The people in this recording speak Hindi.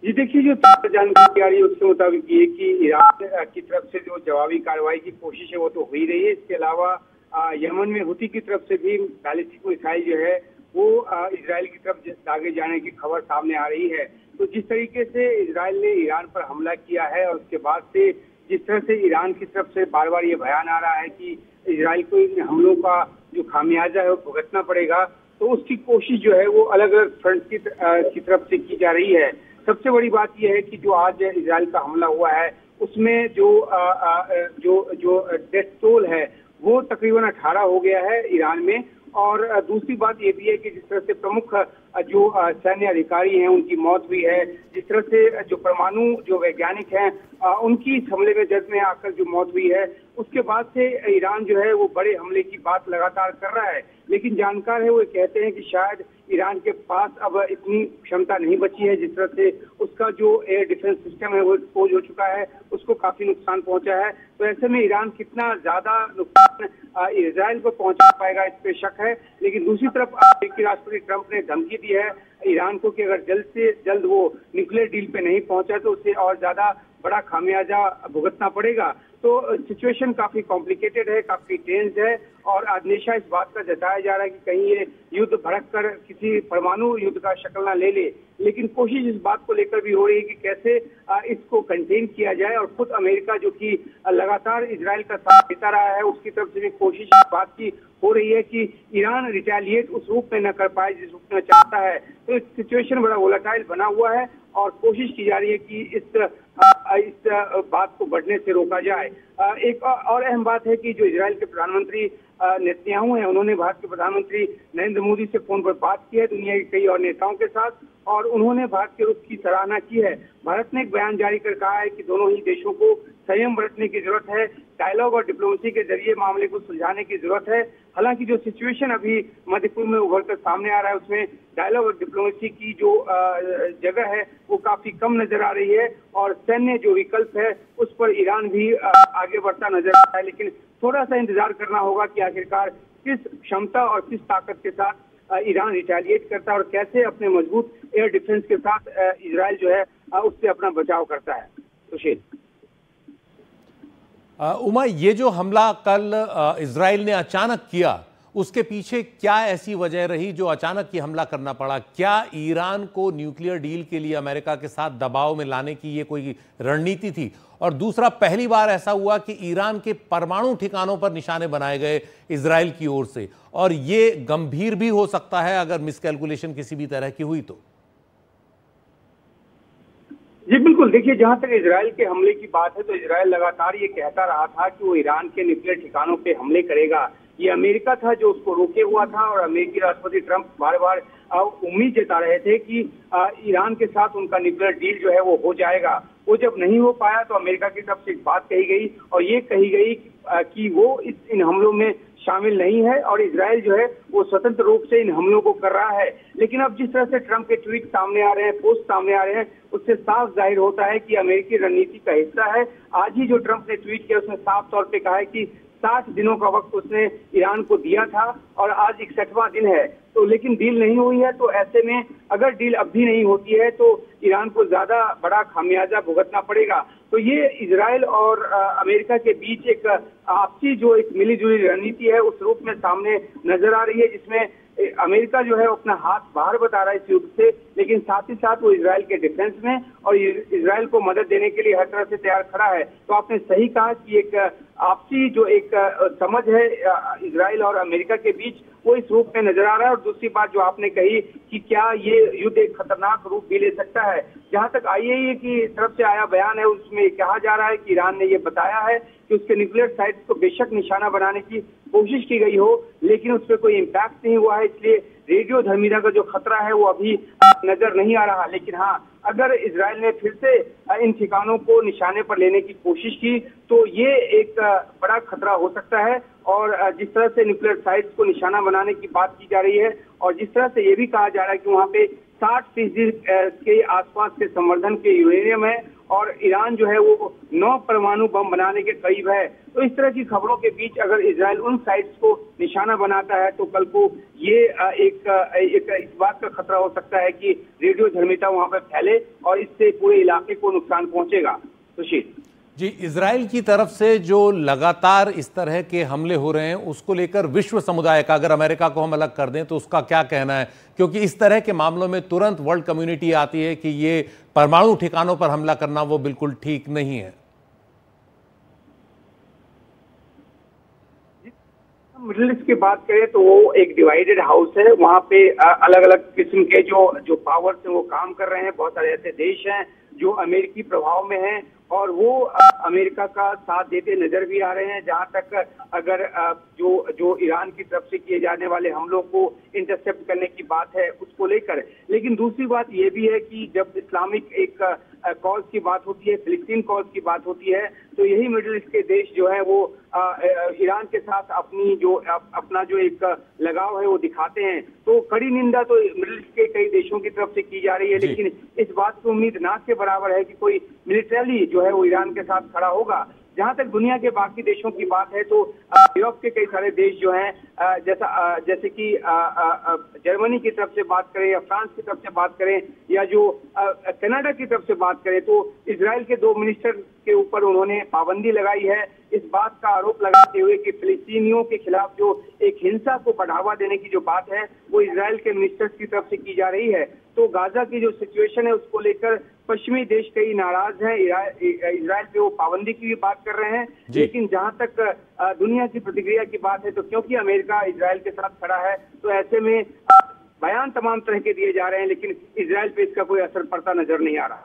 जी देखिए, जो ताज़ा जानकारी आ रही है उसके मुताबिक ये कि ईरान की तरफ से जो जवाबी कार्रवाई की कोशिश है वो तो हो ही रही है। इसके अलावा यमन में हुती की तरफ से भी बैलिस्टिक मिसाइल जो है वो इजराइल की तरफ दागे जाने की खबर सामने आ रही है। तो जिस तरीके से इजराइल ने ईरान पर हमला किया है और उसके बाद से जिस तरह से ईरान की तरफ से बार बार ये बयान आ रहा है कि इजराइल को इन हमलों का जो खामियाजा है वो भुगतना पड़ेगा, तो उसकी कोशिश जो है वो अलग अलग फ्रंट की तरफ से की जा रही है। सबसे बड़ी बात यह है कि जो आज इजराइल का हमला हुआ है उसमें जो डेथ टोल है वो तकरीबन 18 हो गया है ईरान में। और दूसरी बात ये भी है कि जिस तरह से प्रमुख जो सैन्य अधिकारी हैं उनकी मौत हुई है, जिस तरह से जो परमाणु जो वैज्ञानिक हैं उनकी इस हमले में जद में आकर जो मौत हुई है, उसके बाद से ईरान जो है वो बड़े हमले की बात लगातार कर रहा है। लेकिन जानकार है वो कहते हैं कि शायद ईरान के पास अब इतनी क्षमता नहीं बची है, जिस तरह से उसका जो एयर डिफेंस सिस्टम है वो एक्सपोज हो चुका है, उसको काफी नुकसान पहुंचा है। तो ऐसे में ईरान कितना ज्यादा नुकसान इजराइल को पहुंचा पाएगा इस पे शक है। लेकिन दूसरी तरफ अमेरिकी राष्ट्रपति ट्रंप ने धमकी दी है ईरान को कि अगर जल्द से जल्द वो न्यूक्लियर डील पे नहीं पहुंचा तो उसे और ज्यादा बड़ा खामियाजा भुगतना पड़ेगा। तो सिचुएशन काफी कॉम्प्लिकेटेड है, काफी टेंस्ड है और अंदेशा इस बात का जताया जा रहा है कि कहीं ये युद्ध भड़क कर किसी परमाणु युद्ध का शक्ल ना ले ले। लेकिन कोशिश इस बात को लेकर भी हो रही है कि कैसे इसको कंटेन किया जाए और खुद अमेरिका जो कि लगातार इजराइल का साथ देता रहा है उसकी तरफ से भी कोशिश इस बात की हो रही है कि ईरान रिटेलिएट उस रूप में न कर पाए जिस रूप में चाहता है। तो सिचुएशन बड़ा वोलेटाइल बना हुआ है और कोशिश की जा रही है कि इस बात को बढ़ने से रोका जाए। एक और अहम बात है कि जो इजराइल के प्रधानमंत्री नेतन्याहू हैं, उन्होंने भारत के प्रधानमंत्री नरेंद्र मोदी से फोन पर बात की है, दुनिया के कई और नेताओं के साथ, और उन्होंने भारत के रुख की सराहना की है। भारत ने एक बयान जारी कर कहा है कि दोनों ही देशों को संयम बरतने की जरूरत है, डायलॉग और डिप्लोमेसी के जरिए मामले को सुलझाने की जरूरत है। हालांकि जो सिचुएशन अभी मध्य पूर्व में उभर कर सामने आ रहा है उसमें डायलॉग और डिप्लोमेसी की जो जगह है वो काफी कम नजर आ रही है और सैन्य जो विकल्प है उस पर ईरान भी आगे बढ़ता नजर आ रहा है। लेकिन थोड़ा सा इंतजार करना होगा कि आखिरकार किस क्षमता और किस ताकत के साथ ईरान रिटेलिएट करता है और कैसे अपने मजबूत एयर डिफेंस के साथ इजराइल जो है उससे अपना बचाव करता है। सुशील, उमा, ये जो हमला कल इजराइल ने अचानक किया उसके पीछे क्या ऐसी वजह रही जो अचानक ये हमला करना पड़ा? क्या ईरान को न्यूक्लियर डील के लिए अमेरिका के साथ दबाव में लाने की ये कोई रणनीति थी? और दूसरा, पहली बार ऐसा हुआ कि ईरान के परमाणु ठिकानों पर निशाने बनाए गए इजराइल की ओर से, और ये गंभीर भी हो सकता है अगर मिसकैलकुलेशन किसी भी तरह की हुई तो। जी बिल्कुल, देखिए जहां तक इजराइल के हमले की बात है तो इजराइल लगातार ये कहता रहा था कि वो ईरान के न्यूक्लियर ठिकानों पे हमले करेगा। ये अमेरिका था जो उसको रोके हुआ था और अमेरिकी राष्ट्रपति ट्रंप बार बार उम्मीद जता रहे थे कि ईरान के साथ उनका न्यूक्लियर डील जो है वो हो जाएगा। वो जब नहीं हो पाया तो अमेरिका की तरफ से एक बात कही गई और ये कही गई कि वो इन हमलों में शामिल नहीं है और इजराइल जो है वो स्वतंत्र रूप से इन हमलों को कर रहा है। लेकिन अब जिस तरह से ट्रंप के ट्वीट सामने आ रहे हैं, पोस्ट सामने आ रहे हैं, उससे साफ जाहिर होता है कि अमेरिकी रणनीति का हिस्सा है। आज ही जो ट्रंप ने ट्वीट किया उसने साफ तौर पे कहा है कि 60 दिनों का वक्त उसने ईरान को दिया था और आज 61वां दिन है, तो लेकिन डील नहीं हुई है। तो ऐसे में अगर डील अब भी नहीं होती है तो ईरान को ज्यादा बड़ा खामियाजा भुगतना पड़ेगा। तो ये इजराइल और अमेरिका के बीच एक आपसी जो एक मिलीजुली रणनीति है उस रूप में सामने नजर आ रही है, जिसमें अमेरिका जो है अपना हाथ बाहर बता रहा है इस युद्ध से, लेकिन साथ ही साथ वो इजराइल के डिफेंस में और इजराइल को मदद देने के लिए हर तरह से तैयार खड़ा है। तो आपने सही कहा कि एक आपसी जो एक समझ है इजराइल और अमेरिका के बीच वो इस रूप में नजर आ रहा है। और दूसरी बात जो आपने कही कि क्या ये युद्ध एक खतरनाक रूप भी ले सकता है, जहां तक आईएईए की तरफ से आया बयान है उसमें कहा जा रहा है कि ईरान ने ये बताया है कि उसके न्यूक्लियर साइट्स को बेशक निशाना बनाने की कोशिश की गई हो लेकिन उस पर कोई इम्पैक्ट नहीं हुआ है, इसलिए रेडियो धर्मिता का जो खतरा है वो अभी नजर नहीं आ रहा। लेकिन हाँ, अगर इजराइल ने फिर से इन ठिकानों को निशाने पर लेने की कोशिश की तो ये एक बड़ा खतरा हो सकता है। और जिस तरह से न्यूक्लियर साइट्स को निशाना बनाने की बात की जा रही है और जिस तरह से ये भी कहा जा रहा है कि वहाँ पे 60% के आसपास के संवर्धन के यूरेनियम है और ईरान जो है वो 9 परमाणु बम बनाने के करीब है। तो इस तरह की खबरों के बीच अगर इजराइल उन साइट्स को निशाना बनाता है तो कल को ये एक इस बात का खतरा हो सकता है कि रेडियो धर्मिता वहां पर फैले और इससे पूरे इलाके को नुकसान पहुंचेगा। सुशील जी, इजराइल की तरफ से जो लगातार इस तरह के हमले हो रहे हैं उसको लेकर विश्व समुदाय का, अगर अमेरिका को हम अलग कर दें तो उसका क्या कहना है? क्योंकि इस तरह के मामलों में तुरंत वर्ल्ड कम्युनिटी आती है कि ये परमाणु ठिकानों पर हमला करना वो बिल्कुल ठीक नहीं है। मिडिल ईस्ट की बात करें तो वो एक डिवाइडेड हाउस है। वहाँ पे अलग अलग किस्म के जो पावर्स हैं वो काम कर रहे हैं। बहुत सारे ऐसे देश हैं जो अमेरिकी प्रभाव में हैं और वो अमेरिका का साथ देते नजर भी आ रहे हैं। जहां तक अगर जो ईरान की तरफ से किए जाने वाले हमलों को इंटरसेप्ट करने की बात है उसको लेकर, लेकिन दूसरी बात ये भी है कि जब इस्लामिक एक कॉज की बात होती है, फिलिस्तीन कॉज की बात होती है, तो यही मिडिल ईस्ट के देश जो है वो ईरान के साथ अपना जो एक लगाव है वो दिखाते हैं। तो कड़ी निंदा तो मिडिल ईस्ट के कई देशों की तरफ से की जा रही है, लेकिन इस बात की उम्मीद ना के बराबर है कि कोई मिलिट्रली जो है वो ईरान के साथ खड़ा होगा। जहां तक दुनिया के बाकी देशों की बात है तो यूरोप के कई सारे देश जो हैं जैसे कि जर्मनी की तरफ से बात करें या फ्रांस की तरफ से बात करें या जो कनाडा की तरफ से बात करें, तो इजराइल के 2 मिनिस्टर के ऊपर उन्होंने पाबंदी लगाई है, इस बात का आरोप लगाते हुए कि फिलिस्तीनियों के खिलाफ जो एक हिंसा को बढ़ावा देने की जो बात है वो इजराइल के मिनिस्टर्स की तरफ से की जा रही है। तो गाजा की जो सिचुएशन है उसको लेकर पश्चिमी देश कई नाराज हैं। इजराइल पे वो पाबंदी की भी बात कर रहे हैं, लेकिन जहां तक दुनिया की प्रतिक्रिया की बात है तो क्योंकि अमेरिका इजराइल के साथ खड़ा है तो ऐसे में बयान तमाम तरह के दिए जा रहे हैं, लेकिन इजराइल पे इसका कोई असर पड़ता नजर नहीं आ रहा।